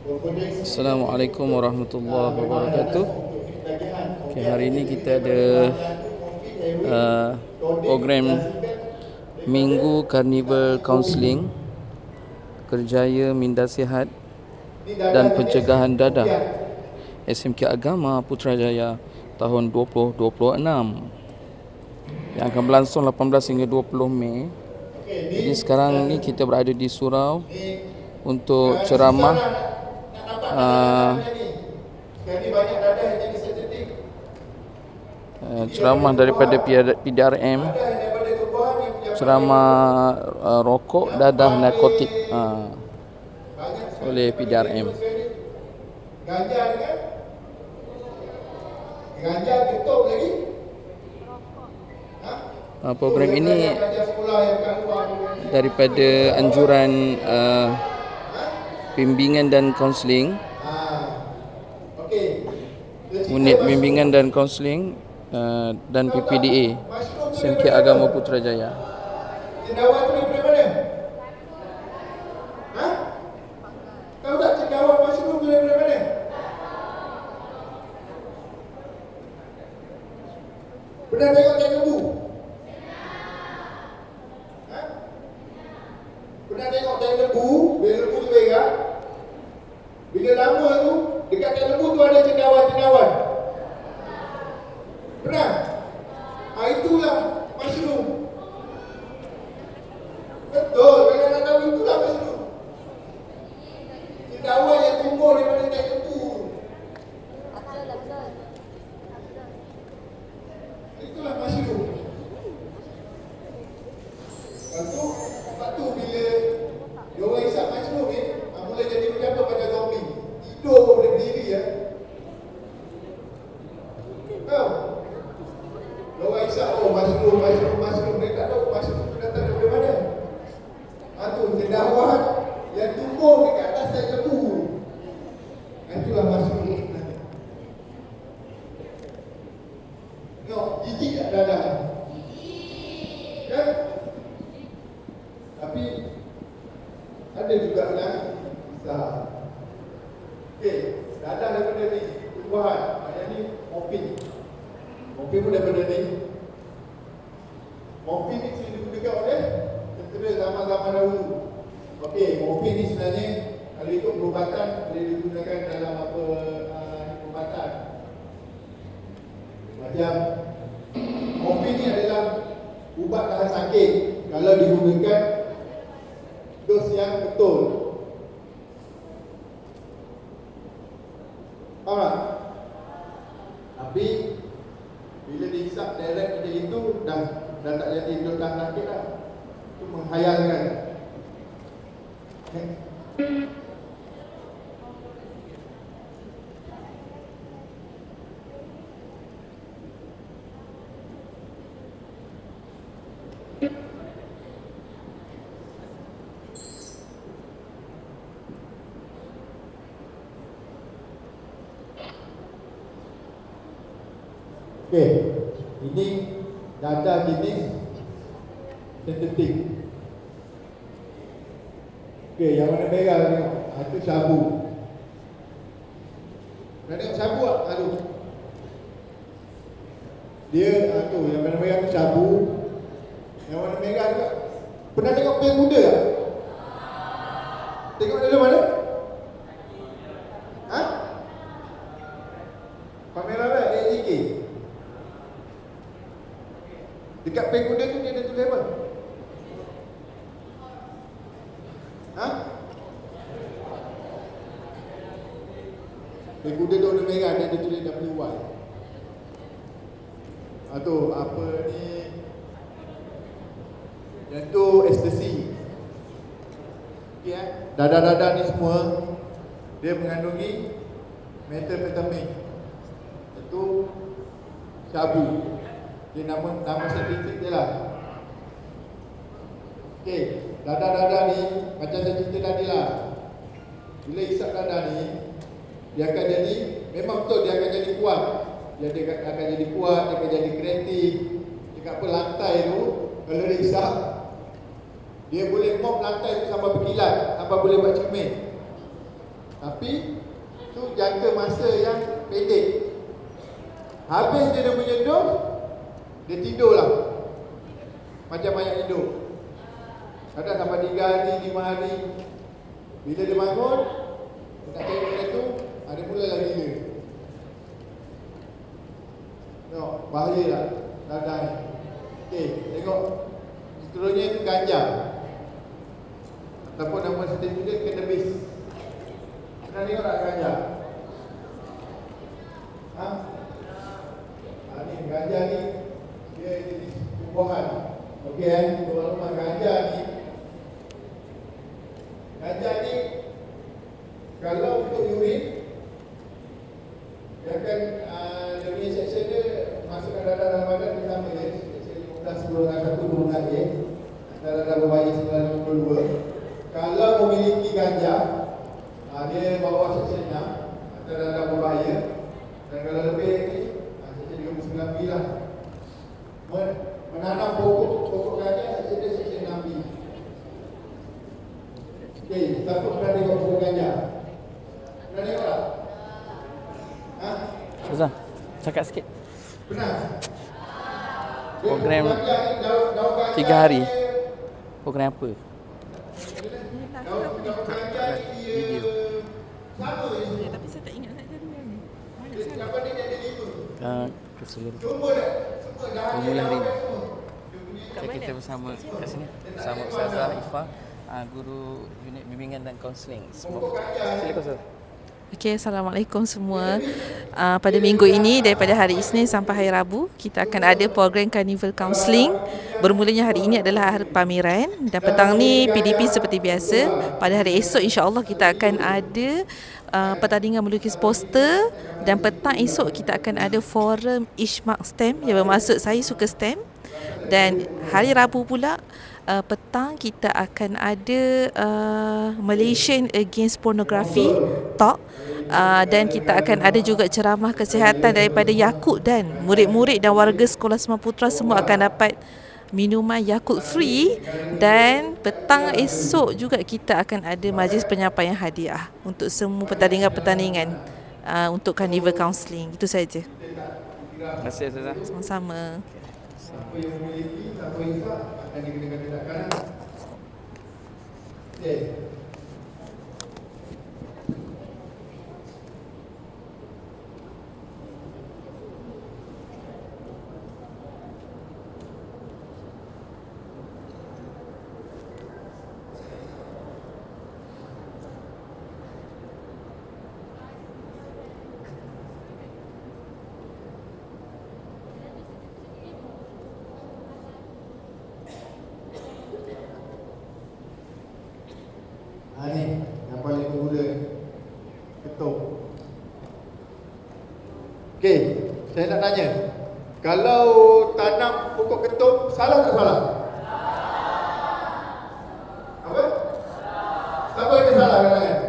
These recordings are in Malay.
Assalamualaikum warahmatullahi wabarakatuh. Okay, hari ini kita ada program Minggu Karnival Counselling, Kerjaya Minda Sihat dan Pencegahan Dadah SMK Agama Putrajaya tahun 2026 yang akan berlangsung 18 hingga 20 Mei. Jadi sekarang ni kita berada di surau untuk ceramah ceramah daripada PDRM, ceramah rokok, dadah, narkotik oleh PDRM. Ganja tutup lagi. Program ini daripada anjuran bimbingan dan kaunseling, unit bimbingan dan kaunseling dan PPDA SMK Agama Putrajaya. Cendawan tu daripada mana? Tahu tak cendawan mushroom tu daripada mana? Pernah tengok teh lembu? Pernah tengok teh lembu? Bila lembu tu berak, bila lama tu dekat teh lembu tu ada cendawan-cendawan. Pernah? Itulah mushroom. Betul, kalau nak tahu itulah mushroom. Cendawan yang tumbuh daripada teh lembu. Itulah mushroom. Lepas tu bila dia orang isap mushroom ni, mula jadi macam apa, macam zombie. Tidur pun boleh berdiri ya. Tahu? Dia orang isap, mushroom. Dia tak tahu mushroom tu datang daripada mana. Tu cendawan yang tumbuh dekat atas teh lembu. Itulah mushroom. Tengok, jijik tak dadah? Kan? Tapi ada juga yang besar. Okey, dadah daripada ni tumbuhan. Yang ni morfin. Morfin pun daripada ni. Morfin ni sering digunakan oleh tentera zaman-zaman dahulu. Okey, morfin ni sebenarnya kalau ikut perubatan boleh digunakan dalam apa perubatan. Macam morfin ni adalah ubat tahan sakit kalau digunakan dos yang betul. Faham tak? Tapi bila dihisap direct macam itu dah tak jadi dos tahan sakit lah. Itu menghayalkan. Okey, ini dadah jenis sintetik. Okey, yang warna merah tengok, itu sabu. Pernah tengok sabu tak? Dia tu yang warna merah tu sabu. Yang warna merah juga. Pernah tengok pil kuda tak? Tengok dalam mana? Kamera lah, AEK. Dekat pil kuda tu dia ada tulis apa? Pil kuda tu warna merah, dia ada tulis WY. Tu apa ni? Yang tu ekstasi. Okey dadah-dadah ni semua dia mengandungi methamphetamine. Itu sabu. Dia nama saintifik dia lah. Okey, dadah-dadah ni macam saya cerita tadi lah. Bila isap dadah ni, dia akan jadi, memang betul dia akan jadi kuat. Dia akan jadi kuat, dia akan jadi kreatif. Dekat apa lantai tu, kalau dia isap, dia boleh mop lantai tu sampai berkilat, sampai boleh buat cermin. Tapi tu jangka masa yang pendek. Habis dia punya dos, dia tidurlah. Macam banyak hidup. Kadang sampai 3 hari, 5 hari. Bila dia bangun, nak cari benda tu, ada mula lagi gila. Tengok, bahaya tak dadah ni. Okey, tengok. Seterusnya itu ganja. Ataupun nama sertifikat cannabis. Pernah tengok tak ganja? Ha? Ni ganja ni, dia jenis tumbuhan. Okey, rumah ganja ni. Ganja ni, kalau untuk urin, dia akan, dia punya section dia masukkan darah dalam badan dia sama je. Section 15 golongan 1 golongan A, antara darah berbahaya 952. Kalau memiliki ganja, dia bawah section 6, antara darah berbahaya. Dan kalau lebih ni, section 39B lah. Menanam pokok ganja, section dia section 6B. Okey, siapa pernah tengok pokok ganja? Pernah tengok tak? Ha? Ustazah, cakap sikit. Pernah? Program 3 hari. Program apa? Daun ganja dia sama je. Tapi saya tak ingat nak jadi ni. Mana saya? Dapat dia ada 5. Keseluruhan Semua dah. Semua dah. Bermula hari ini. Kita bersama kat sini bersama Ustazah Ifah, guru unit bimbingan dan kaunseling. Silakan Ustaz. Okey, Assalamualaikum semua. Pada minggu ini daripada hari Isnin sampai hari Rabu, kita akan ada program Carnival Counselling. Bermulanya hari ini adalah hari pameran dan petang ni PDP seperti biasa. Pada hari esok insya-Allah kita akan ada pertandingan melukis poster dan petang esok kita akan ada forum Ishmaq STEM yang bermaksud saya suka STEM. Dan hari Rabu pula petang kita akan ada Malaysian Against Pornography Talk, dan kita akan ada juga ceramah kesihatan daripada Yakult, dan murid-murid dan warga Sekolah Semar Putra semua akan dapat minuman Yakult free. Dan petang esok juga kita akan ada majlis penyampaian hadiah untuk semua pertandingan-pertandingan untuk Carnival Counselling. Itu saja. Terima kasih Ustazah. Sama-sama. Siapa yang memiliki, siapa yang tak, akan dikenakan tindakan. Okey. Ni yang paling berguna, ketuk. Okey, saya nak tanya, kalau tanam pokok ketuk, salah tak salah? Apa? Siapa kata salah kadang-kadang?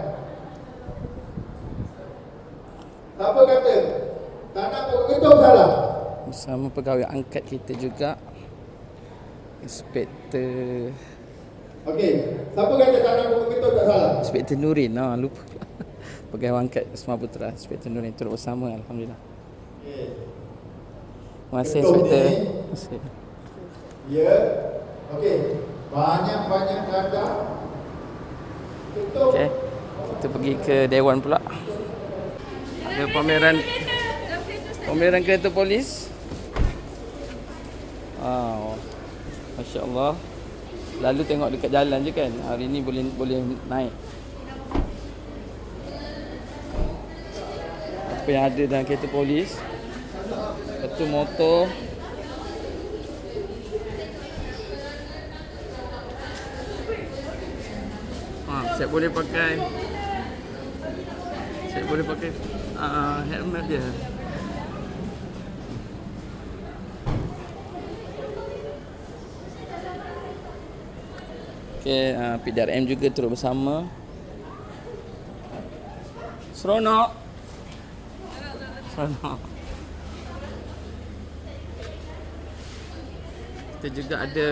Siapa kata tanam pokok ketuk salah? Bersama pegawai angkat kita juga, Inspektor siapa kata tanam pokok ketuk tak salah? Inspektor Nurin, lupa. Pegawai angkat Semar Putra, Inspektor Nurin turut bersama, alhamdulillah. Terima kasih Inspektor. Terima kasih. Ya. Okey. Banyak-banyak data. Ketuk. Okey. Kita pergi ke Dewan pula. Ada pameran kereta polis. Wow. Masya-Allah. Lalu tengok dekat jalan je kan. Hari ni boleh naik. Apa yang ada dalam kereta polis. Itu motor. Saya boleh pakai helmet dia. Okey, PDRM juga turut bersama. Seronok. Kita juga ada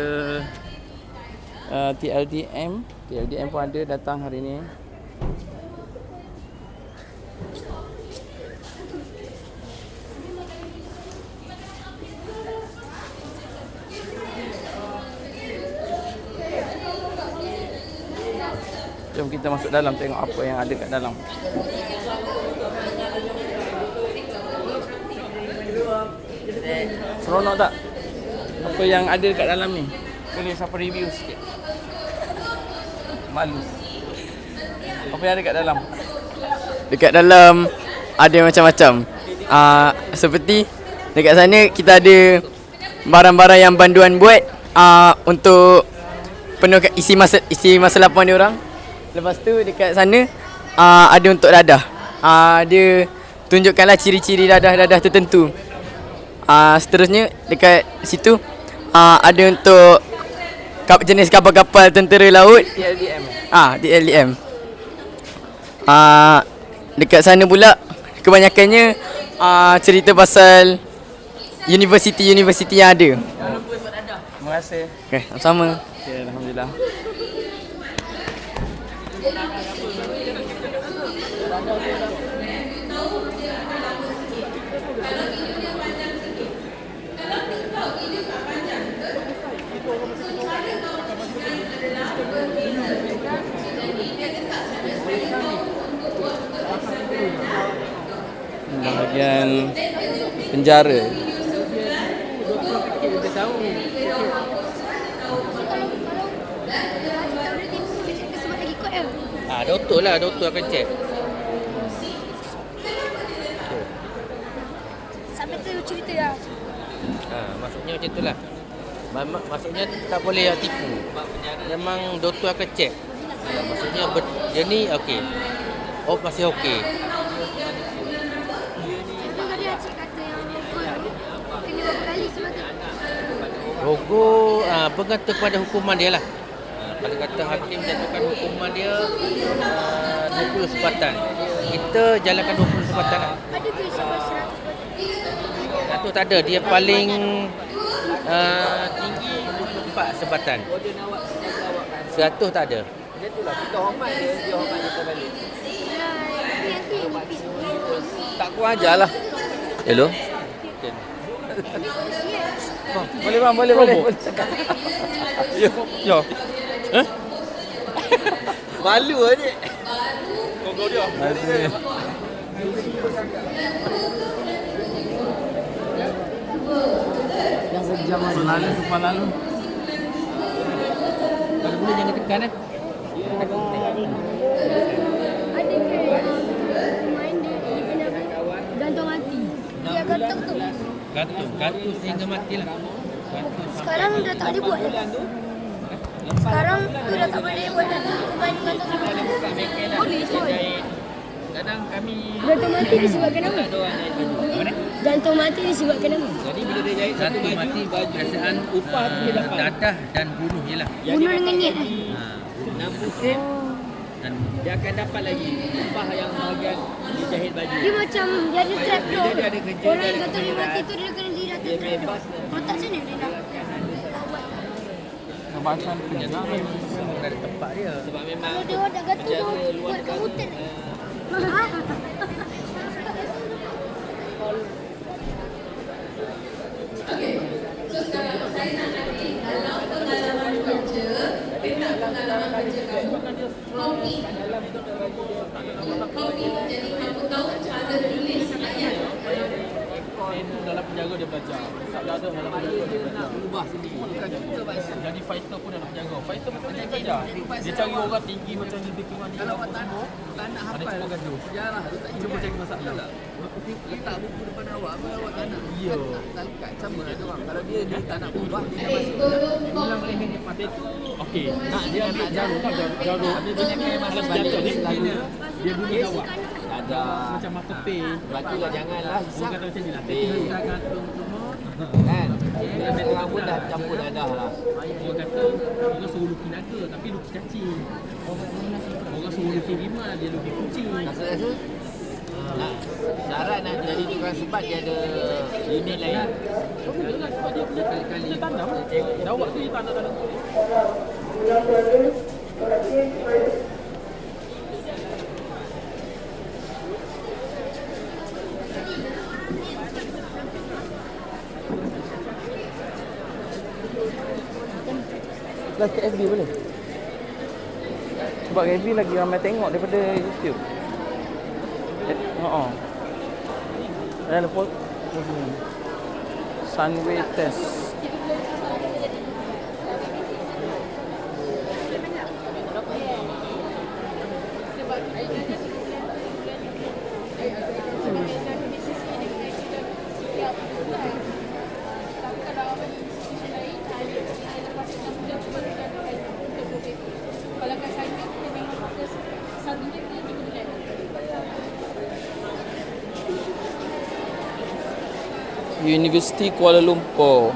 TLDM pun ada datang hari ni. kita masuk dalam tengok apa yang ada kat dalam. Seronok tak? Apa yang ada kat dalam ni? Boleh siapa review sikit? Malu. Apa yang ada kat dalam? Dekat dalam ada macam-macam. Seperti dekat sana kita ada barang-barang yang banduan buat untuk penuh isi masa lapan dia orang. Lepas tu dekat sana ada untuk dadah. Dia tunjukkanlah ciri-ciri dadah-dadah tertentu. Seterusnya dekat situ ada untuk jenis kapal-kapal tentera laut. TLDM. TLDM. Dekat sana pula kebanyakannya cerita pasal universiti-universiti yang ada. Terima kasih. Okey, sama-sama. Okay, alhamdulillah. Bahagian penjara. Doktor lah, doktor akan cek. Sampai tu cerita dah. Maksudnya macam tu lah. Maksudnya tak boleh tipu. Memang doktor akan cek. Maksudnya dia ni okey. Oh, masih okey. Tapi tadi Acik kata yang kena berapa kali sebab tu. Rogo bergantung pada hukuman dia lah. Kalau kata hakim jatuhkan hukuman dia 20 sebatan. Kita jalankan 20 sebatan lah. Ada ke sampai 100? 100 tak ada. Dia paling tinggi 24 sebatan. 100 tak ada. Kita hormat dia hormat kita balik. Nanti nipis. Tak kurang ajarlah. Hello. Boleh bang, boleh. Boleh cakap. Yo. Malu adik. Kau dia. Yang sejam lalu depan lalu. Kalau boleh jangan tekan Ada ke main dia kena gantung hati. Dia gantung tu. Gantung sehingga matilah. Sekarang dah tak boleh buat dah. Sekarang tu dah tak boleh buat dah. Main gantung hati. Boleh kot. Kadang kami Gantung mati disebabkan apa? Gantung mati disebabkan apa? jadi bila dia jahit satu mati perasaan upah tu dia dapat dadah dan bunuh je lah. Bunuh dengan niat lah. 60 sen dan dia akan dapat lagi upah yang bahagian dia jahit baju. Dia macam dia ada trap tu. Dia ada kerja, Orang dia yang ada gantung dia kerja. mati tu dia kena diri atas trap tu. Kalau tak sana dia dah buat. Kebaikan penjara. Bukan ada tempat dia. Sebab memang Kalau dia dah gantung tu buat kat hutan. dalam penjara dia belajar. Sabda ada dalam penjara dia belajar. Ubah sendiri. Jadi fighter pun dalam penjara. Fighter pun dia belajar. Dia cari orang tinggi macam lebih kurang ni. Kalau tak nak hafal. Ada cuba gaduh. Sejarah tu tak cuba cari masalah. Letak buku depan awak tak nak. Ya. Tak sama lah dia orang. Kalau dia tak nak ubah, dia masuk. Ulang leher dia patut. Okey. Nak dia nak jarum. Habis dia kena malas jatuh ni. Dia bunuh awak. Ada macam mata pay. Bagilah janganlah. Dia kata macam ni lah. Dia gantung semua. Kan? Dia orang pun dah campur dadah lah. Dia kata dia suruh lukis naga tapi lukis cacing. Orang suruh lukis rimah, dia lukis kucing. Rasa-rasa syarat nak jadi tukang sebat dia ada unit lain. Betul lah sebab dia kali-kali dia tanam. Dah waktu dia tanam. Kelas ke FB boleh? Sebab review lagi ramai tengok daripada YouTube. Ada pot Sunway test. University Kuala Lumpur.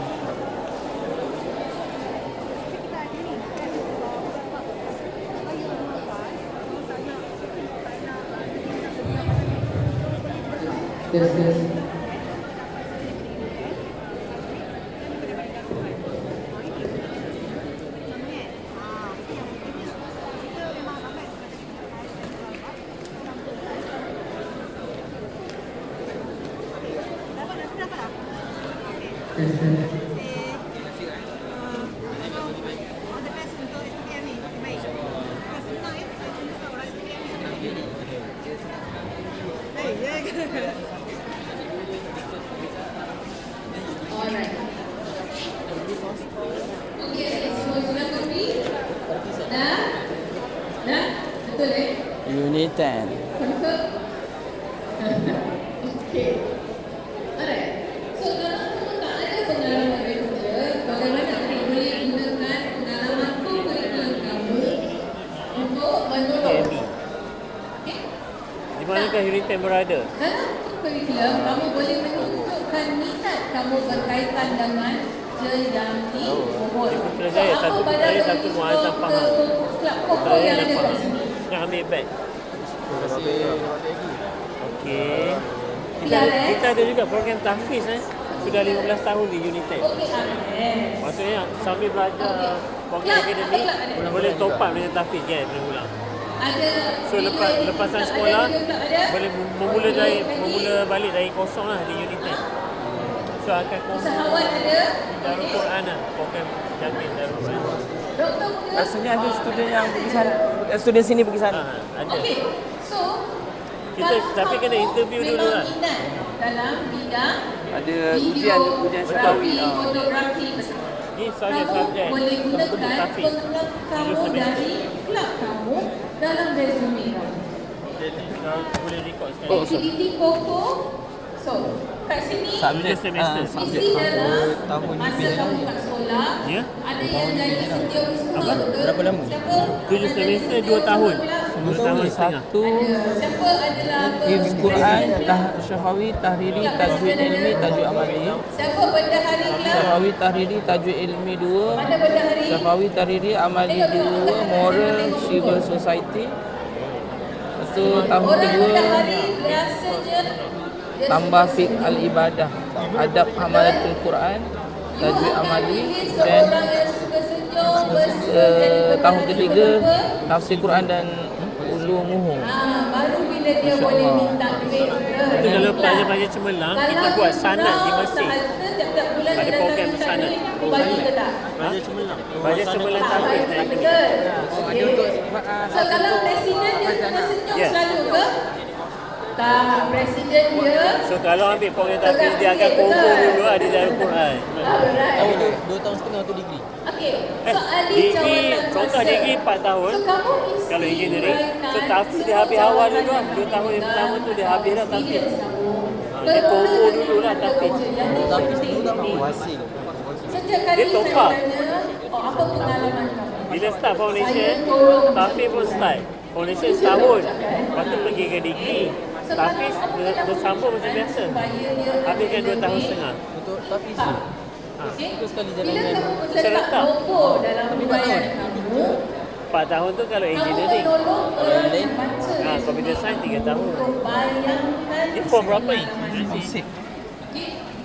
Unit 10. Okay. Alright. So kalau kamu tak ada pengalaman kerja, bagaimana kamu boleh gunakan pengalaman kurikulum kamu untuk menolong? Okay. Di manakah unit 10 berada? Dalam kurikulum, kamu boleh menunjukkan minat kamu berkaitan dengan JMT Mohon. Saya satu muazzam faham. Kelab pokok yang ada kat sini. Nak ambil beg. Terima kasih. Okey. Kita ada juga program tahfiz sudah 15 tahun di unit 10. Maksudnya sambil belajar program akademik boleh top up dengan tahfiz kan berulang. So lepasan sekolah boleh memula balik dari kosong lah di unit 10. So akan usahawan ada Darul Quran lah, program jamin Darul Quran. Doktor muda. Rasanya ada student yang pergi sana, student sini pergi sana. Ada. Okey. So kita tapi kena interview dulu lah. Dalam bidang ada ujian syafawi. Fotografi. Ni subjek boleh gunakan pengalaman kamu dari kelab kamu dalam resume kamu. Jadi kalau boleh record sekali. Aktiviti pokok. So, kat sini mesti dalam masa kamu kat sekolah ada yang jadi setiausaha betul. Berapa lama? 7 semester 2 tahun. 2 tahun setengah. Siapa adalah Hifz Quran, syafawi, tahriri, tajwid ilmi, tajwid amali. Siapa bendahari kelas? Syafawi, tahriri, tajwid ilmi 2. Mana bendahari? Syafawi, tahriri, amali 2, moral, civil society. Lepas tu tahun kedua tambah fiqh al-ibadah, adab hamalatul Quran, tajwid amali, dan tahun ketiga tafsir Quran dan ulumuhu. Baru bila dia boleh minta duit. Itu kalau pelajar-pelajar cemerlang, kita buat sanad di masjid. Ada program sanad. Pelajar cemerlang. Pelajar cemerlang tahfiz naik ni. So kalau presiden dia kena senyum selalu ke? Tak, presiden dia. So kalau ambil program tahfiz dia akan kumpul dulu ada Darul Quran. Alright. 2 tahun setengah tu degree. Okey. So ahli degree, contoh degree 4 tahun. So kamu kalau engineering, so tahfiz dia habis awal dulu lah. 2 tahun yang pertama tu dia habis dah tahfiz. Dia kumpul dulu lah tahfiz. Tahfiz dulu dah mampu hasil. Setiap kali saya tanya, apa pengalaman kamu? Bila start foundation, tahfiz pun start. Foundation setahun, lepas tu pergi ke degree. Tahfiz bersambung macam biasa. Habiskan 2 tahun setengah. Untuk tahfiz tu? Itu sekali jalan Bila dengan kamu meletak logo dalam riwayat kamu, 4 tahun tu kalau engineering. Computer science 3 tahun. Ini form berapa ni? Musik.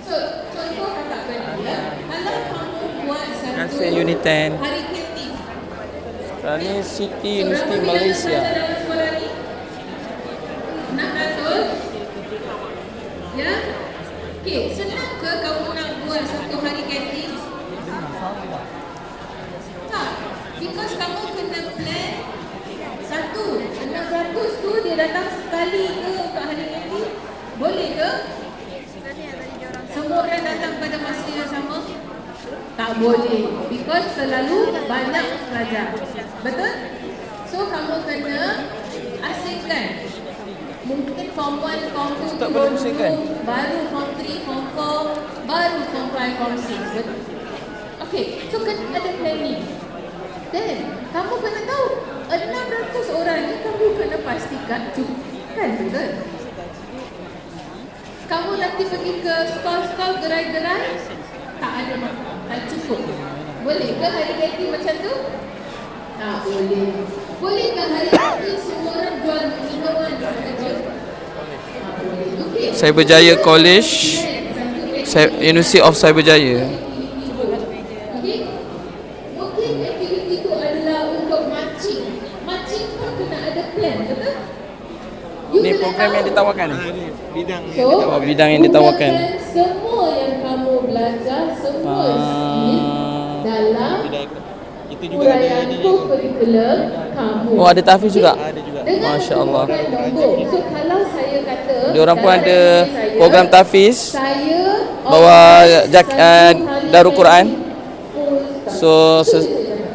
So, contoh kakak berdua, kalau kamu buat satu Kasih unit 10. hari kreatif. Sekarang ni City University Malaysia. Nak betul? Ya? Okey, senang ke kamu nak buat satu hari kreatif? Tak. Because kamu kena plan boleh datang sekali ke untuk hari ini? Boleh ke? Semua orang datang pada masa yang sama? Tak boleh, because terlalu banyak pelajar. Betul? So kamu kena asingkan. Mungkin form 1, form 2 Tak boleh asingkan. baru form 3, form 4, baru form 5, form 6. Betul? Okay, so kena ada planning. Then, kamu kena tahu 600 orang ni kamu kena pastikan cukup. Kan betul? Kamu nanti pergi ke stall-stall gerai-gerai, tak ada tak cukup. Boleh ke hari ganti macam tu? Tak boleh. Boleh ke hari ganti semua orang jual minuman sahaja? Tak boleh. Okay. Cyberjaya College, University of Cyberjaya. Okay. Mungkin aktiviti itu adalah untuk marching. Marching pun kena ada plan, betul? Ni program yang ditawarkan ni. So, Bidang yang ditawarkan. gunakan semua yang kamu belajar, semua skill dalam uraian kurikulum kamu. Oh, ada tahfiz juga. Dengan Masya Allah. menggunakan nombor. So, kalau saya kata Diorang pun dalam ada resume saya, program tahfiz saya bawa satu hari Darul Quran. full stop. So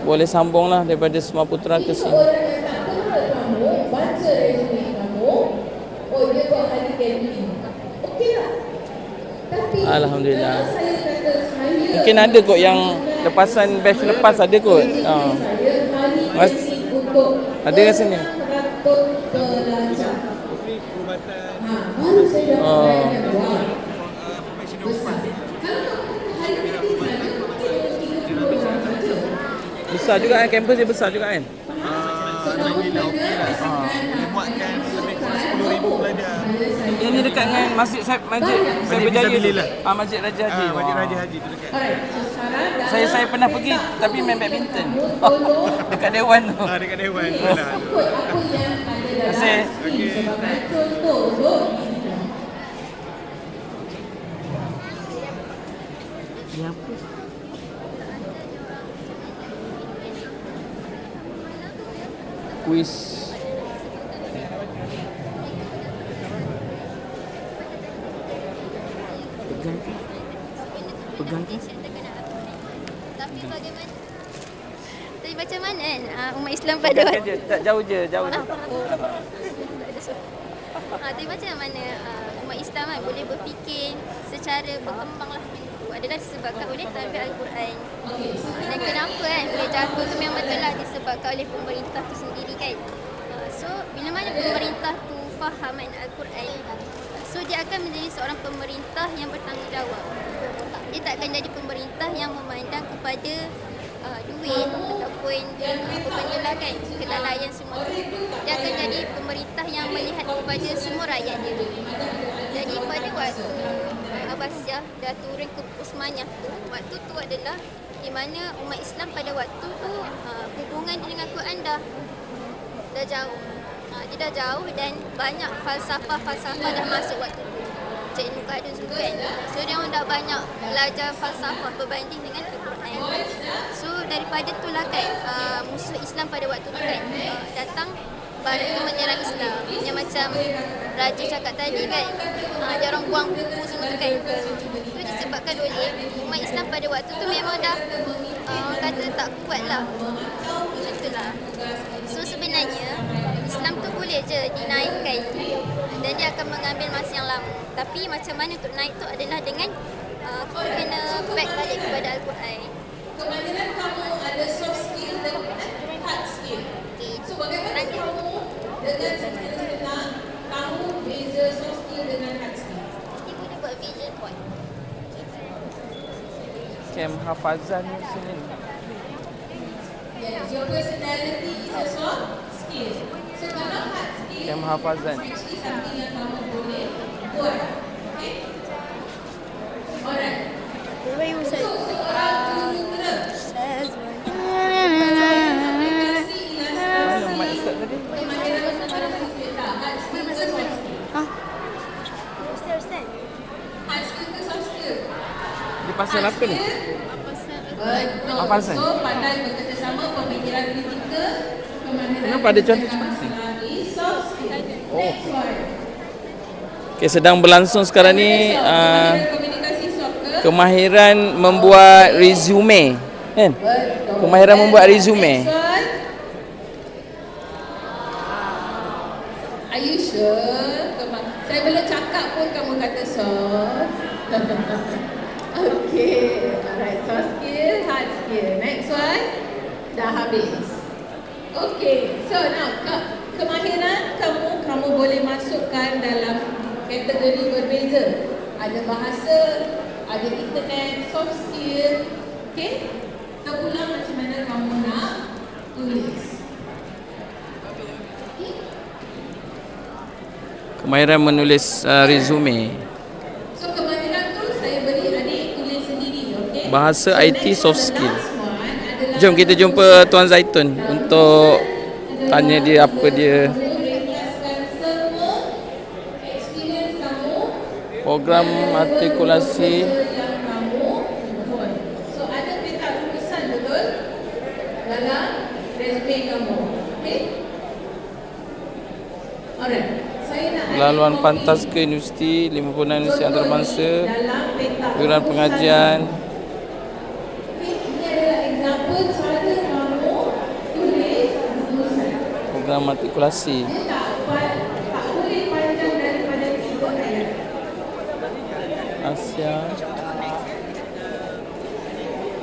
boleh sambung lah daripada Semua Putra ke sini. Orang yang tak kenal kamu, baca resume kamu, oh dia buat hari camping. Okey tak? Tapi Alhamdulillah. kalau saya kata saya Mungkin ada kot yang lepasan batch lepas ada kot. saya hari Mas- camping untuk ada rasanya. 600 pelajar. Baru saya dapat bayangkan, wah, besar. Kalau kamu hari camping saja, mungkin 30 orang saja. Besar juga kan, kampus dia besar juga kan. Alhamdulillah okey lah. Muatkan lebih kurang 10,000 pelajar. Yang ni dekat dengan Masjid Cyberjaya tu. Masjid Raja Haji. Masjid Raja Haji tu dekat. Alright, so sekarang Saya pernah pergi tapi main badminton. Dekat Dewan tu. Dekat Dewan. ikut apa yang ada dalam Terima kasih. skill. Sebagai contoh untuk Kuis. Pegang ke? Tapi bagaimana? Tapi macam mana kan umat Islam pada waktu je, tak jauh je. tapi macam mana umat Islam kan boleh berfikir secara berkembang lah itu adalah disebabkan oleh tarbiyah Al-Quran. Dan kenapa kan boleh jatuh tu memang betul lah disebabkan oleh pemerintah tu sendiri kan. So bila mana pemerintah tu faham kan Al-Quran, so dia akan menjadi seorang pemerintah yang bertanggungjawab. Dia tak akan jadi pemerintah yang memandang kepada duit ataupun apa benda lah kan, kelalaian semua tu. Dia akan jadi pemerintah yang melihat kepada semua rakyat dia. Jadi pada waktu Abbasiyah dah turun ke Utsmaniyah tu, waktu tu adalah di mana umat Islam pada waktu tu hubungan dia dengan Quran dah jauh. Dia dah jauh dan banyak falsafah dah masuk waktu tu. Cik Nukadun semua kan. So dia orang dah banyak belajar falsafah berbanding dengan Al-Quran. So daripada itulah kan musuh Islam pada waktu tu kan datang baru tu menyerang Islam. Yang macam Raja cakap tadi kan, dia orang buang buku semua tu kan. Itu disebabkan oleh umat Islam pada waktu tu memang dah kata tak kuat lah. Macam tu lah. So sebenarnya Islam tu boleh je dinaikkan dan dia akan mengambil masa yang lama. Tapi macam mana untuk naik tu adalah dengan kita kena back balik kepada Al-Quran. kemungkinan kamu ada soft skill dan hard skill. So bagaimana kamu dengan cerita kamu beza soft skill dengan hard skill? Nanti kita buat vision board. Camp hafazan ni sini. Yes, your personality is a soft skill. So kalau hard skill, Camp hafazan. actually something yang kamu boleh buat. Okay? Alright. Untuk seorang jurukena, Mana mak Ustaz tadi? Dia pasal apa ni? Hafazan. So, pandai bekerjasama, pemikiran kritikal, kemandirian Kenapa ada contoh seperti ni? soft skill. Oh. Okay, sedang berlangsung sekarang ni Komunikasi soccer. kemahiran membuat resume. Kan? Kemahiran membuat resume. Next one. Are you sure? Saya belum cakap pun kamu kata soft. Okay. Alright, soft skill, hard skill. Next one. Dah habis. Okay. So now, kemahiran kamu boleh masukkan dalam kategori berbeza. Ada bahasa, ada internet, soft skill. Okay? Terpulang macam mana kamu nak tulis. Okay? Kemahiran menulis resume. So kemahiran tu saya beri adik tulis sendiri, okay? Bahasa So, IT next soft one, the skill. last one adalah Jom kita jumpa Tuan Zaitun untuk tanya dia apa dia ringkaskan semua experience kamu, program artikulasi. yang kamu buat. So ada peta tulisan betul dalam resume kamu, okay? Alright. Saya nak Laluan adik pantas copy ke universiti, 56 universiti antarabangsa, dalam peta iuran pengajian. Okay, ini adalah example cara kamu tulis tulisan. Program artikulasi. Dia tak boleh panjang daripada 3 ayat. Asia.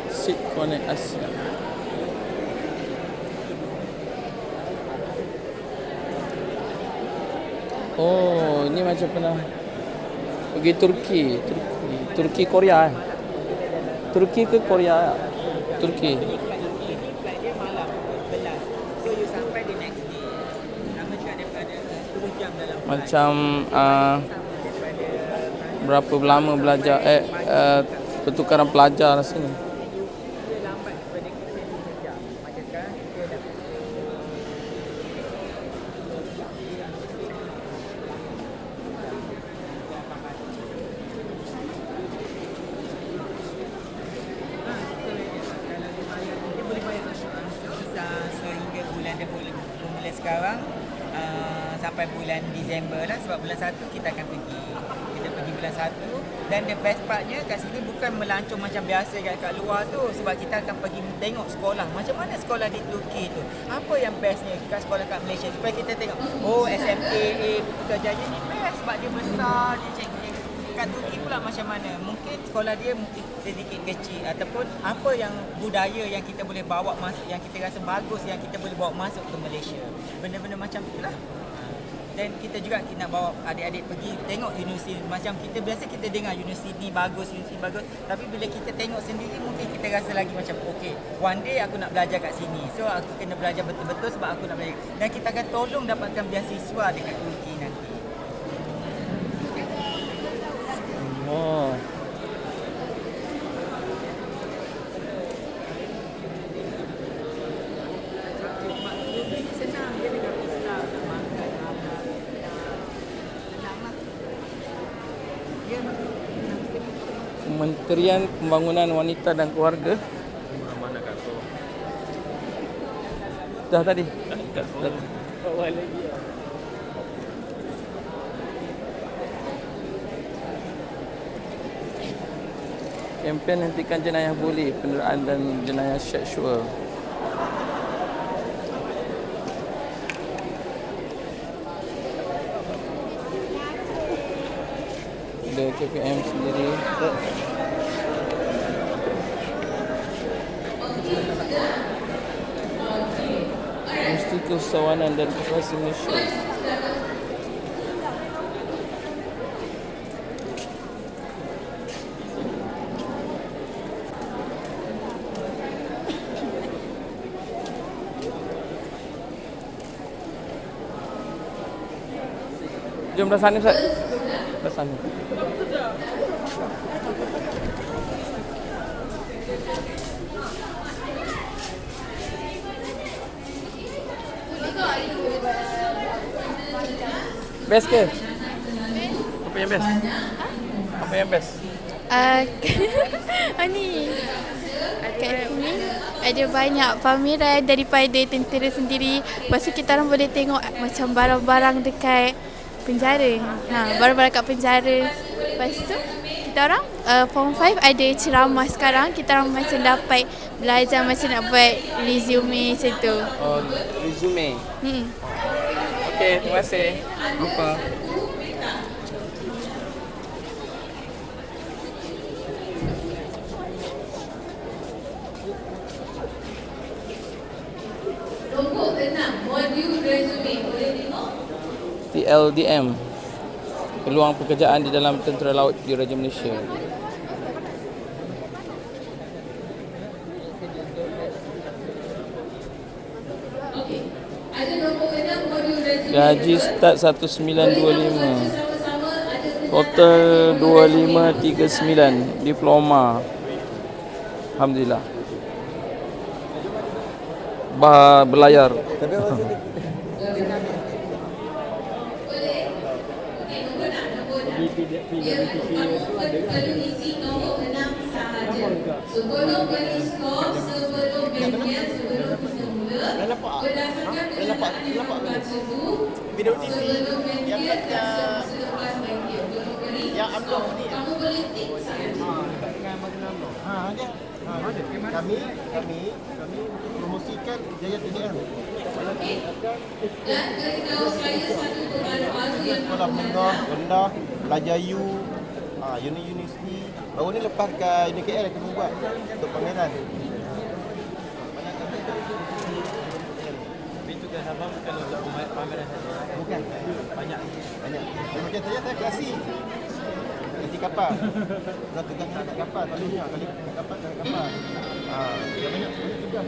Seed Connect Asia. Oh, ini macam pernah pergi Turki Korea. Turki ke Korea? Turki. Macam berapa lama belajar pertukaran pelajar sini. Sehingga bulan sekarang sampai bulan Disember lah, sebab bulan 1 kita akan pergi bulan 1. Dan the best partnya kat sini bukan melancong macam biasa kat luar tu, sebab kita akan pergi tengok sekolah, macam mana sekolah di Turki tu, apa yang bestnya kat sekolah kat Malaysia, supaya kita tengok SMAA Putrajaya ni best sebab dia besar, dia cek kat Turki pula macam mana, mungkin sekolah dia mungkin sedikit kecil, ataupun apa yang budaya yang kita boleh bawa masuk, yang kita rasa bagus, yang kita boleh bawa masuk ke Malaysia, benda-benda macam itulah. Dan kita juga nak bawa adik-adik pergi tengok universiti. Macam kita biasa kita dengar universiti ni bagus, tapi bila kita tengok sendiri mungkin kita rasa lagi macam okay, one day aku nak belajar kat sini, so aku kena belajar betul-betul sebab aku nak belajar, dan kita akan tolong dapatkan beasiswa dekat Turki nanti. Oh. Kementerian Pembangunan Wanita dan Keluarga. Mana kat tu? Dah tadi. Kat tu. Awal lagi. Kempen hentikan jenayah buli, penderaan dan jenayah seksual. Ada KPM sendiri. Institut Kesawanan dan Konservasi Malaysia. Jom dah sana Ustaz. Dah sana. Best ke? Apa yang best? Apa yang best? Ni Akademi ada banyak pameran daripada tentera sendiri. Lepas tu kita orang boleh tengok macam barang-barang dekat penjara. Barang-barang kat penjara. Lepas tu kita orang Form 5 ada ceramah sekarang. Kita orang macam dapat belajar macam nak buat resume macam tu. Oh, resume. Okey, terima kasih. Apa? Nombor 6, modul resume. Boleh tengok? TLDM. Peluang pekerjaan di dalam Tentera Laut Diraja Malaysia. Okey. Ada nombor 6, modul resume. Gaji start 1925. Total 2539. Diploma. Alhamdulillah. Berlayar. Perlu isi nombor 6 sahaja. Sebelum beri skor, sebelum bagian, sebelum kita mula, berdasarkan dengan baca tu, sebelum bagian dan selepas bagian. Belum beri skor, kamu boleh tik sahaja. Kami promosikan Jaya TDM. Okey. Dan beritahu saya satu baru-baru yang Sekolah menengah, rendah, belajar universiti. Baru ni lepas ke UniKL kita buat untuk pameran. Itu kan abang bukan untuk pameran saja. Bukan. Banyak. Macam saya klasi. Klasi kapal. Nak tugas nak kapal selalunya kali kapal. Dia banyak tugas.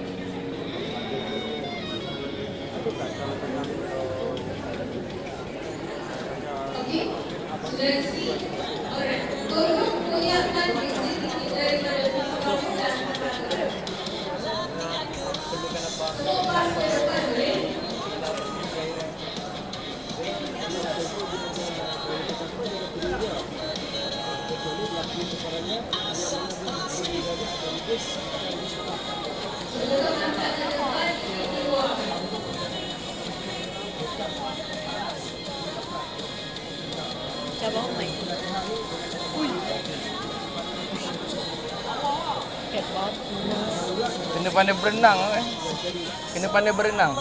okey. Seleksi. Alright. Tolong muliakan eksekutif daripada pasukan angkatan. Semua bahasa depan boleh. Sebelum angkatan depan keluar. Cabang main. Kena pandai berenang kan? Kena pandai berenang.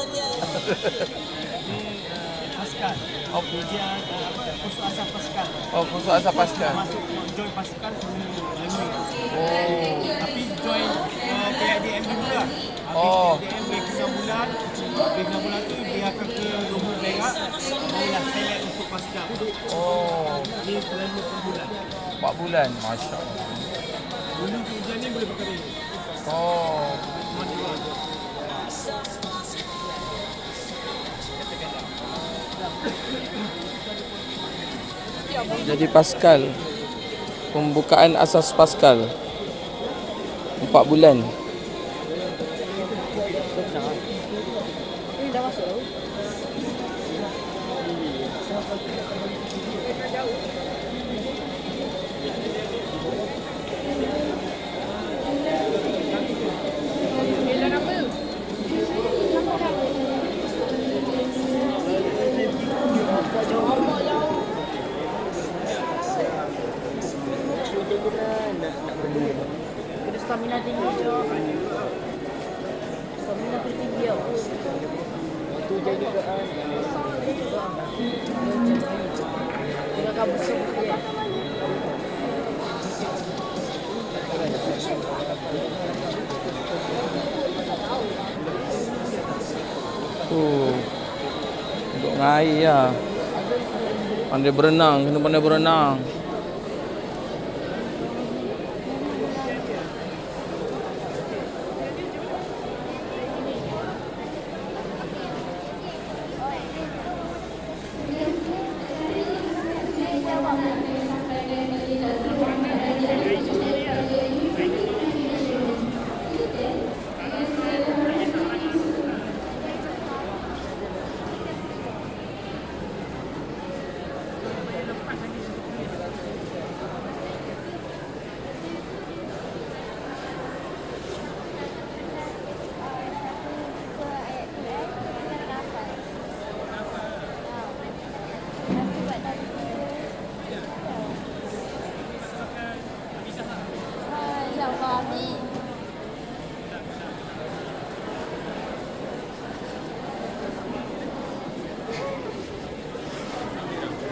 Pascal. Oh, Kursus asas Pascal. oh kursus asas Pascal. Masuk join Pascal melalui. Oh. Tapi join TLDM dulu lah. Oh. TLDM bagi 6 bulan. Habis 6 bulan tu dia akan ke rumah berak. Barulah select untuk Pascal. Oh. Dia selama 4 bulan. 4 bulan. Masya-Allah. Dulu ujian ni boleh pakai ni. Oh. Jadi Pascal. Pembukaan asas Pascal. 4 bulan. Ini dah masuk tau. Kena stamina tinggi je. Stamina tu tinggi tau. Itu jadi ke tengah kabus dia. Duduk dengan air lah. Pandai berenang, kena pandai berenang.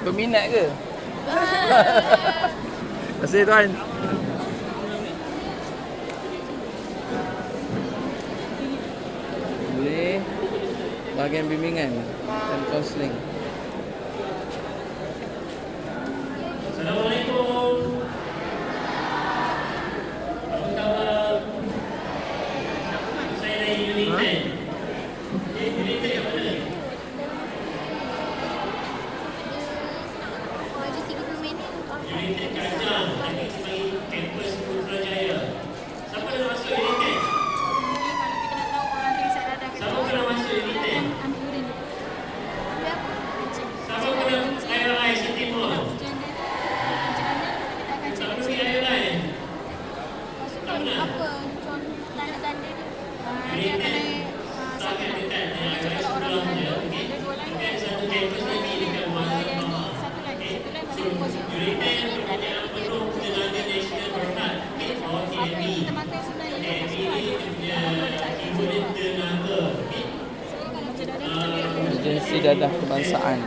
Berminat ke? Terima kasih tuan. Boleh bahagian bimbingan dan kaunseling. Assalamualaikum. Apa khabar? Saya dari Unit 10. Unit 10 kat mana? Unit 10 kat Ajang. Kampus Putrajaya. Siapa nak masuk Unit 10? Siapa kena masuk Unit 10? Siapa kena IRI Sentimor? Tak mesti IRI. Tak pernah? Unit 10 sangat dekat dengan IRI sebelum je. Dekat satu kampus lagi dekat Muazzam Mahal. So, Unit 10 pertanyaan penuh tenaga nasional berhad. Or TNB. TNB ni dia unit tenaga. Agensi Dadah Kebangsaan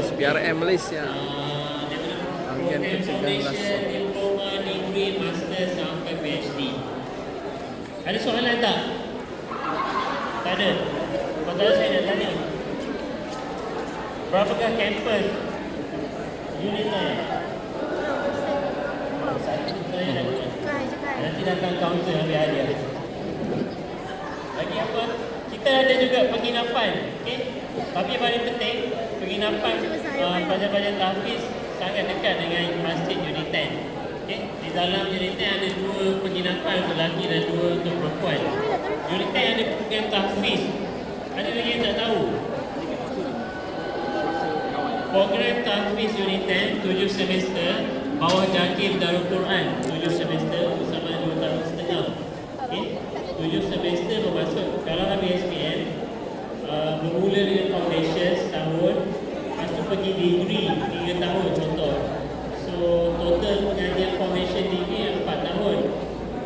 SPRM Malaysia. Bahagian pencegahan rasa. Diploma, degree, master sampai PhD. Ada soalan tak? Tak ada. Padahal saya nak tanya. Berapakah kampus unit ni? Nanti datang kaunter ambil hadiah. Lagi apa? Kita ada juga penginapan. Okay? Tapi yang paling penting, penginapan pelajar-pelajar tahfiz sangat dekat dengan masjid Unit 10. Okay? Di dalam Unit 10 ada 2 penginapan untuk lelaki dan 2 untuk perempuan. Unit 10 ada program tahfiz. Ada lagi yang tak tahu? Program tahfiz Unit 10 7 semester bawah Jakir Darul Quran 7 semester bersama 2 tahun setengah. Okay? 7 semester bermaksud kalau habis SPM bermula dengan foundation setahun, lepas tu pergi degree 3 tahun contoh. So total pengajian foundation degree 4 tahun.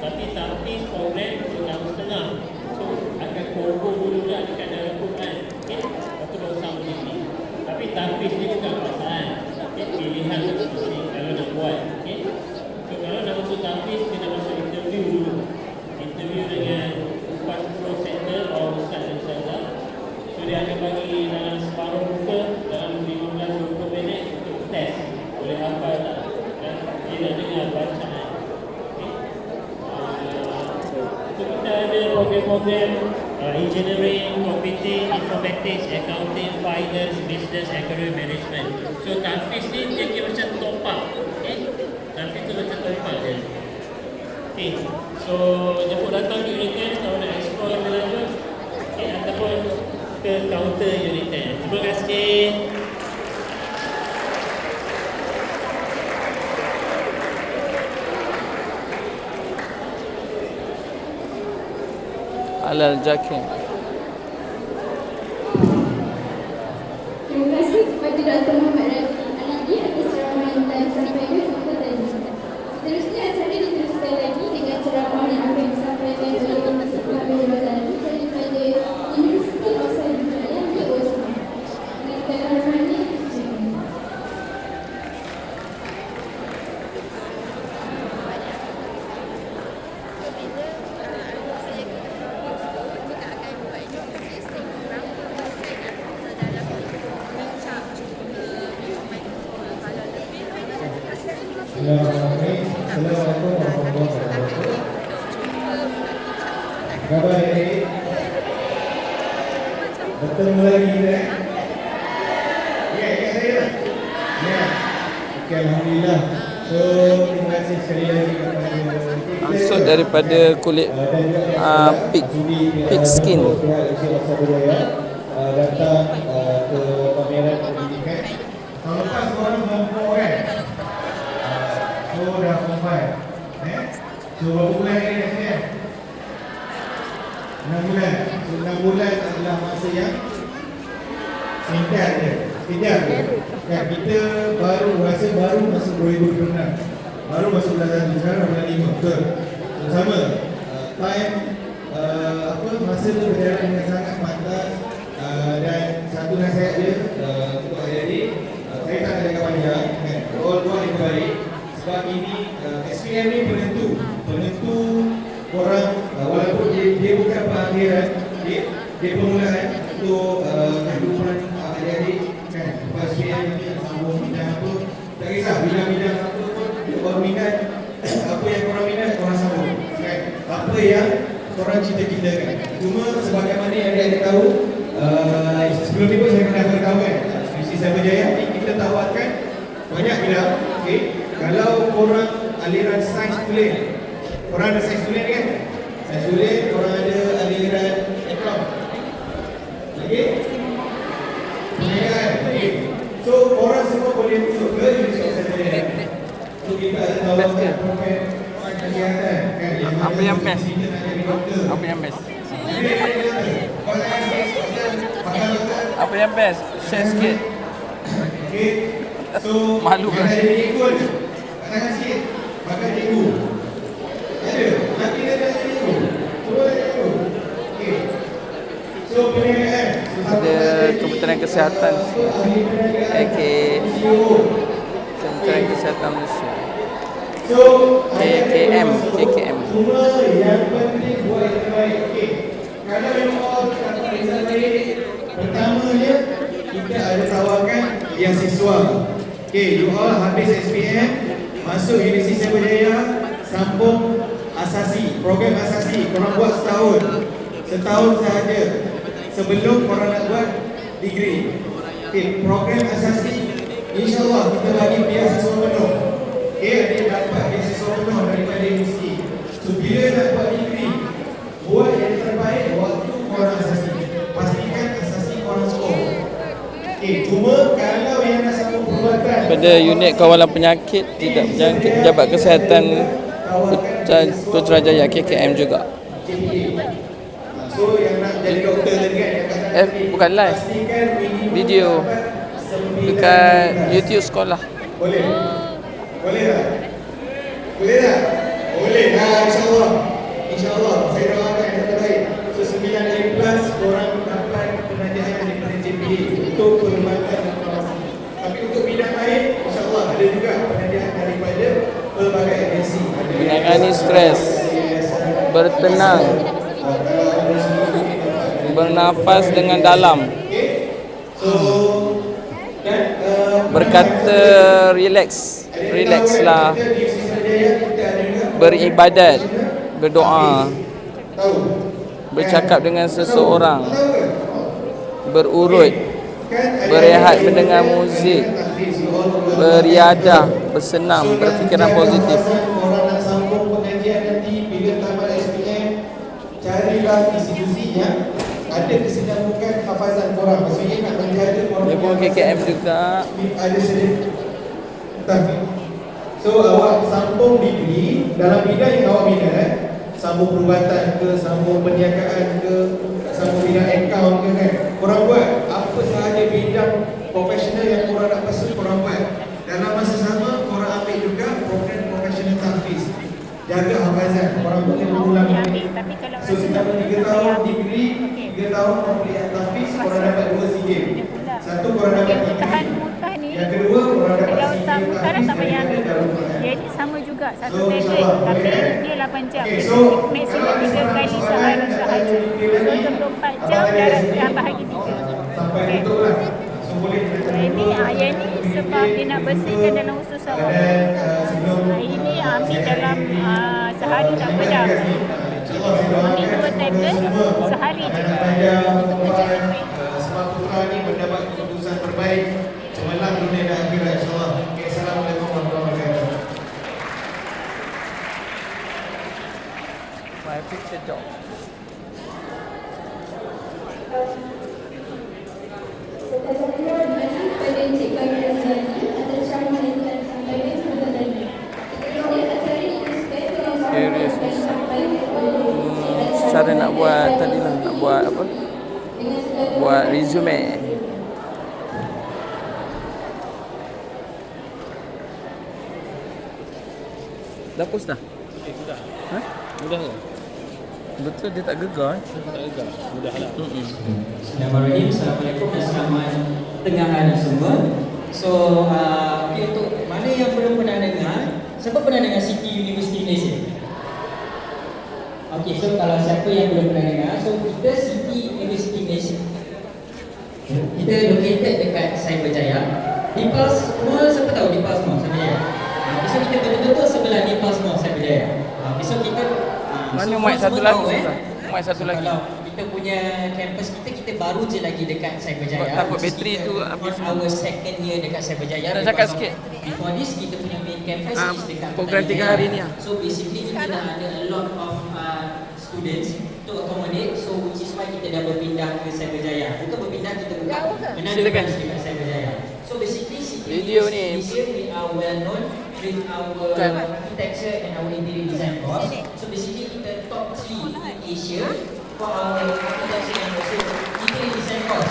Tapi tahfiz program 2 tahun setengah. So akan kokoh dulu dah dekat Darul Quran. Okay? Lepas tu baru sama degree. Tapi tahfiz ni bukan pasangan. Okay? Pilihan masing-masing kalau nak buat. Okay? So kalau nak masuk tahfiz, kita masuk interview dulu. Interview dengan Upas Pro Center atau Ustaz dan Ustazah. So dia akan bagi dalam separuh muka dalam 15-20 minit untuk test. Boleh hafal tak? Dan dia nak dengar bacaan. Okay? So kita ada program-program engineering, computing, informatics, accounting, finance, business, economic management. So tahfiz ni dia kira macam top up. Okay? Tahfiz tu macam top up je. Okay. So jemput datang di Unit 10 kalau nak explore lebih lanjut. Okay, ataupun ke kaunter Unit 10. Terima kasih. Halal Jakir. Terima kasih kepada Dr. Muhammad Rafi Alidi atas ceramah yang telah disampaikan sampai tadi. Seterusnya acara diteruskan lagi dengan ceramah yang akan disampaikan oleh Encik Hamid Razali daripada Universiti Osman Hidayah di Osman. Dengan segala hormatnya, Assalamualaikum warahmatullahi wabarakatuh. Khabar ini bertemu lagi kita. Ya, ingat saya? Ya. Okey, alhamdulillah. So, terima kasih sekali lagi kepada Maksud daripada kulit pig skin. Datang ke pameran pendidikan. Tahun lepas korang mampu kan? So dah combine. So berapa bulan lagi kat sini? 6 bulan. So 6 bulan adalah masa yang singkat je. Sekejap je. Kan kita baru rasa baru masuk 2026. Baru masuk bulan 1. Sekarang bulan 5. Betul. So sama. Time masa tu berjalan dengan sangat pantas. Dan satu nasihat dia untuk adik-adik, saya tak ada panjang kan, all buat yang baik sebab ini SPM ni penentu korang, walaupun dia bukan pengakhiran, dia permulaan untuk kehidupan adik-adik kan. Lepas SPM ni sambung bidang apa, tak kisah bidang-bidang apa pun korang minat, apa yang korang minat korang sambung kan, apa yang korang cita-citakan. Cuma sebagaimana yang adik-adik tahu, sebelum ni pun saya pernah beritahu kan, Skripsi Cyber Jaya ni kita tawarkan banyak bidang. Okay? Kalau korang aliran sains tulen, korang ada sains tulen kan? Sains tulen, korang ada aliran ekonom. Okay? Okay. So korang semua boleh masuk ke Universiti Cyber Jaya. So kita ada tawarkan program kegiatan kan? Apa yang best? Apa yang best? Apa yang best? Share sikit. Okay. So malu kan? Jadi ikut. Katakan sikit. Bakal cikgu. Ada. Nanti dia tak cikgu. Semua tak cikgu. Okay. So perniagaan. Ada Kementerian Kesihatan. Kementerian Kesihatan Malaysia. So KKM. Cuma yang penting buat yang terbaik. Okay. Kalau memang awak tak buat yang terbaik, pertamanya kita ada tawarkan beasiswa. Okay, you all habis SPM, masuk Universiti Cyber Jaya, sambung asasi, program asasi, korang buat setahun sahaja sebelum korang nak buat degree. Okay, program asasi, insyaAllah kita bagi beasiswa penuh. Okay, adik dapat beasiswa penuh daripada universiti. So bila nak buat degree, buat yang terbaik waktu korang asasi. Pastikan asasi korang skor. Okay, cuma kalau yang nak sambung perubatan pada unit kawalan penyakit tidak berjangkit Pejabat Kesihatan Putrajaya KKM juga. So yang nak jadi doktor tadi kan, Bukan live, video dekat YouTube sekolah. Boleh? Boleh tak? Boleh tak? Boleh. InsyaAllah. InsyaAllah. Saya doakan yang terbaik. So 9A+ korang dapat penajaan daripada JPA untuk perubatan dan kawasan. Tapi untuk bidang lain, insyaAllah ada juga penajaan daripada pelbagai agensi. Menangani stres, bertenang, bernafas dengan dalam, berkata relaxlah, beribadat, berdoa, bercakap dengan seseorang, berurut, berehat mendengar muzik, beriadah, bersenam, berfikiran positif. Orang nak sambung pengajian nanti bila tamat SPM, carilah institusi yang ada kesinambungan hafazan korang. Maksudnya nak menjaga korang. Dia pun KKM juga. Ada sedikit. So awak sambung degree dalam bidang yang awak minat, sambung perubatan ke, sambung perniagaan ke, sambung bidang account ke kan. Korang buat apa sahaja bidang profesional yang korang nak pursue, korang buat. Dalam masa sama, korang ambil juga program profesional tahfiz. Jaga hafazan, korang boleh berulang kali. So selama 3 tahun degree, 3 tahun pemberian tahfiz, korang dapat 2 SEA Games. Satu korang dapat degree. Yang kedua, korang dapat SEA Games tahfiz daripada Darul. Jadi sama juga satu tablet tapi dia 8 jam. Maksimum 3 kali sehari sahaja. So 24 jam dalam bahagi 3. Sampai tutuplah. So boleh yang ni sebab dia nak bersihkan dalam usus awak. Ini ambil dalam sehari tak pedam. Ambil 2 tablet sehari je. Sebab putra ni mendapat keputusan terbaik cemerlang dunia dan akhirat insyaAllah. Okay, Assalamualaikum warahmatullahi wabarakatuh. My picture job. Cara nak buat tadi lah, nak buat apa? Buat resume. Dah post dah? Sudah. Ha? Sudah ke? Betul, dia tak gegar. Tak gegar. Mudahlah. Bismillahirrahmanirrahim. Assalamualaikum dan selamat tengah hari semua. So, okay, untuk mana yang belum pernah dengar, siapa pernah dengar City University Malaysia? Okay, so kalau siapa yang belum pernah dengar, so kita City University Malaysia, kita located dekat Cyberjaya. Dipals Mall, siapa tahu Dipals Mall Cyberjaya? So kita betul-betul sebelah Dipals Mall Cyberjaya. So kita Mana so mic satu lagi? Mic satu so lagi. Kalau kita punya campus kita baru je lagi dekat Cyberjaya. Takut bateri tu habis. Our second year dekat Cyberjaya. Nak cakap sikit. Before this kita punya main campus is dekat program 3 hari ni lah. So basically kita dah ada a lot of students to accommodate. So which is why kita dah berpindah ke Cyberjaya. Bukan berpindah, kita buka another branch dekat Cyberjaya. So basically video ni we are well known with our architecture and our interior design course. So basically kita top 3 in Asia for our architecture and also interior design course.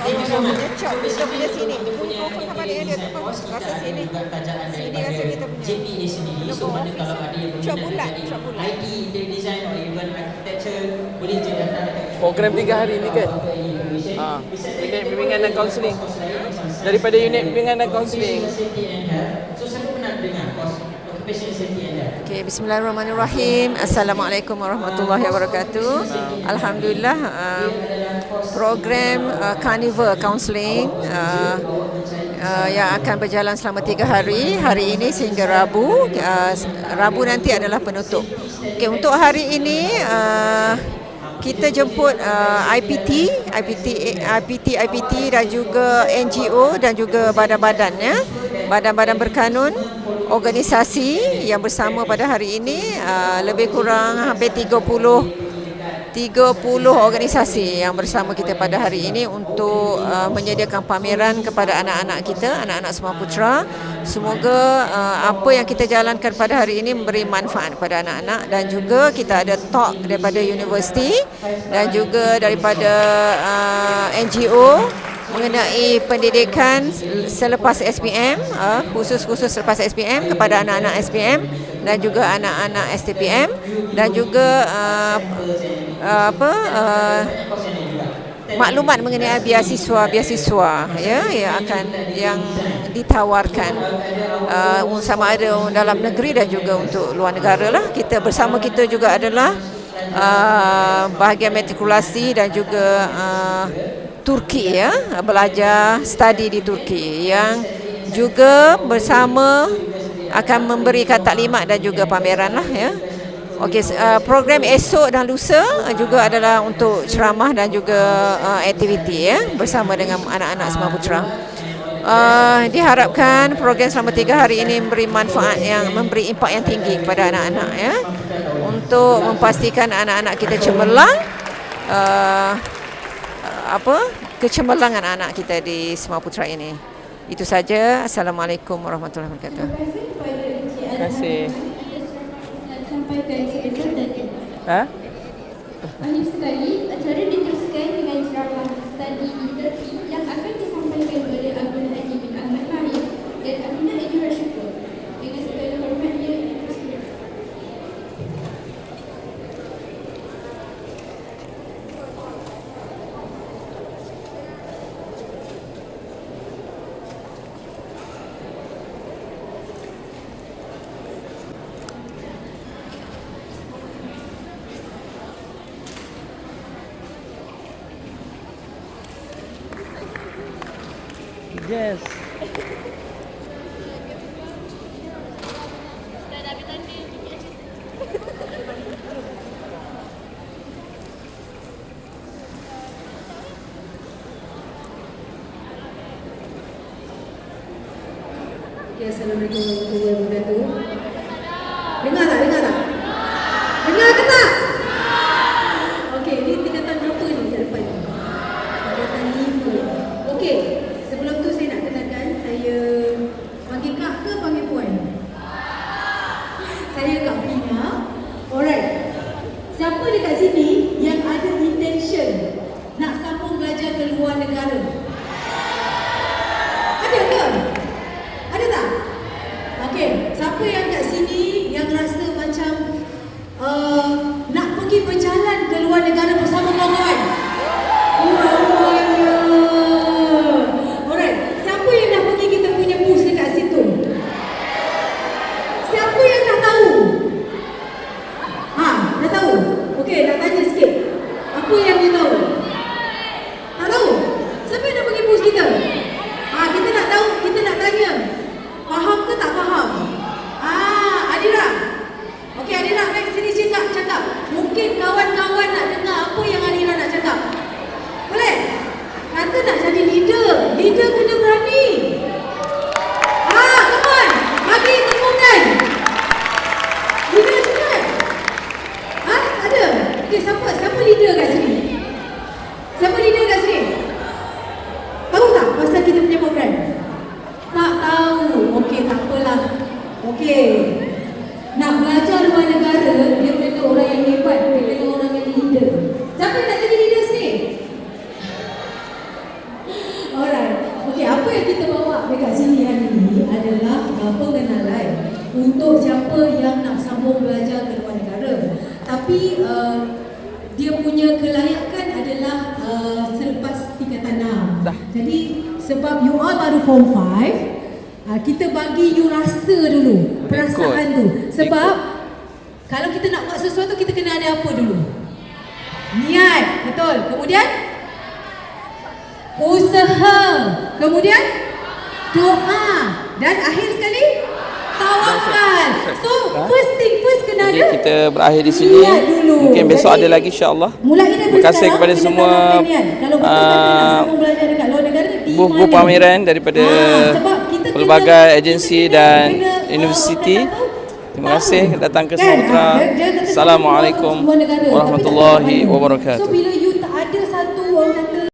Thank you so much. So basically kita punya interior design course kita ada juga tajaan daripada JPA sendiri. So mana kalau ada yang berminat jadi IT, interior design or even architecture, boleh je datang dekat program 3 hari ni kan. Unit bimbingan dan kaunseling. Daripada unit bimbingan dan kaunseling. So saya pernah dengar kos occupational safety and health. Okay, bismillahirrahmanirrahim. Assalamualaikum warahmatullahi wabarakatuh. Alhamdulillah, program Carnival Counselling yang akan berjalan selama 3 hari. Hari ini sehingga Rabu. Rabu nanti adalah penutup. Okay, untuk hari ini kita jemput IPT dan juga NGO dan juga badan-badannya, badan-badan berkanun, organisasi yang bersama pada hari ini, lebih kurang hampir 30 organisasi yang bersama kita pada hari ini untuk menyediakan pameran kepada anak-anak kita, anak-anak Semaputra. Semoga apa yang kita jalankan pada hari ini memberi manfaat kepada anak-anak, dan juga kita ada talk daripada universiti dan juga daripada NGO mengenai pendidikan selepas SPM, khusus selepas SPM kepada anak-anak SPM dan juga anak-anak STPM, dan juga maklumat mengenai beasiswa yang ditawarkan sama ada dalam negeri dan juga untuk luar negara lah. Kita bersama kita juga adalah bahagian matrikulasi dan juga Turki, belajar study di Turki, yang juga bersama akan memberikan taklimat dan juga pameran lah, ya. Okey, program esok dan lusa juga adalah untuk ceramah dan juga aktiviti, ya, bersama dengan anak-anak Semaputra. Diharapkan program selama 3 hari ini memberi manfaat memberi impak yang tinggi kepada anak-anak, ya, untuk memastikan anak-anak kita cemerlang, kecemerlangan anak kita di Semaputra ini. Itu saja. Assalamualaikum warahmatullahi wabarakatuh. Terima kasih. Manis sekali, acara diteruskan dengan ceramah study di Turki yang akan disampaikan oleh Abdul Haji bin Ahmad Mahir dan Aminah Edura Syukur. Dengan segala hormatnya, Yes. Okay, Assalamualaikum warahmatullahi wabarakatuh. Dengar tak? Dengar ke tak? Okey, ni tingkatan berapa ni kat depan ni? Tingkatan 5. Okey, sebelum tu saya nak kenalkan, saya panggil Kak ke panggil Puan? Saya Kak Fina. Alright. Siapa dekat sini yang ada intention nak sambung belajar ke luar negara? Ada ke? Ada tak? Okey, siapa yang kat sini yang rasa Siapa leader kat sini? Tahu tak pasal kita punya program? Tak tahu. Okey, tak apalah. Okey. Nak belajar luar negara, dia kena orang yang hebat, dia kena orang yang leader. Siapa yang nak jadi leader sini? Alright. Okey, apa yang kita bawa dekat sini hari ini adalah pengenalan untuk siapa yang nak sambung belajar ke luar negara. Tapi dia punya kelayakan adalah selepas tingkatan 6. Jadi sebab you all baru form 5, kita bagi you rasa dulu perasaan tu. Sebab kalau kita nak buat sesuatu, kita kena ada apa dulu? Niat, betul. Kemudian usaha, kemudian doa, dan akhir sekali tawakal. So first thing first kena ada. Kita berakhir di sini. Mungkin besok ada lagi, insya-Allah. Terima kasih kepada semua buku pameran daripada pelbagai agensi dan universiti. Terima kasih datang ke Sumatera. Assalamualaikum warahmatullahi wabarakatuh. So bila you tak ada satu orang kata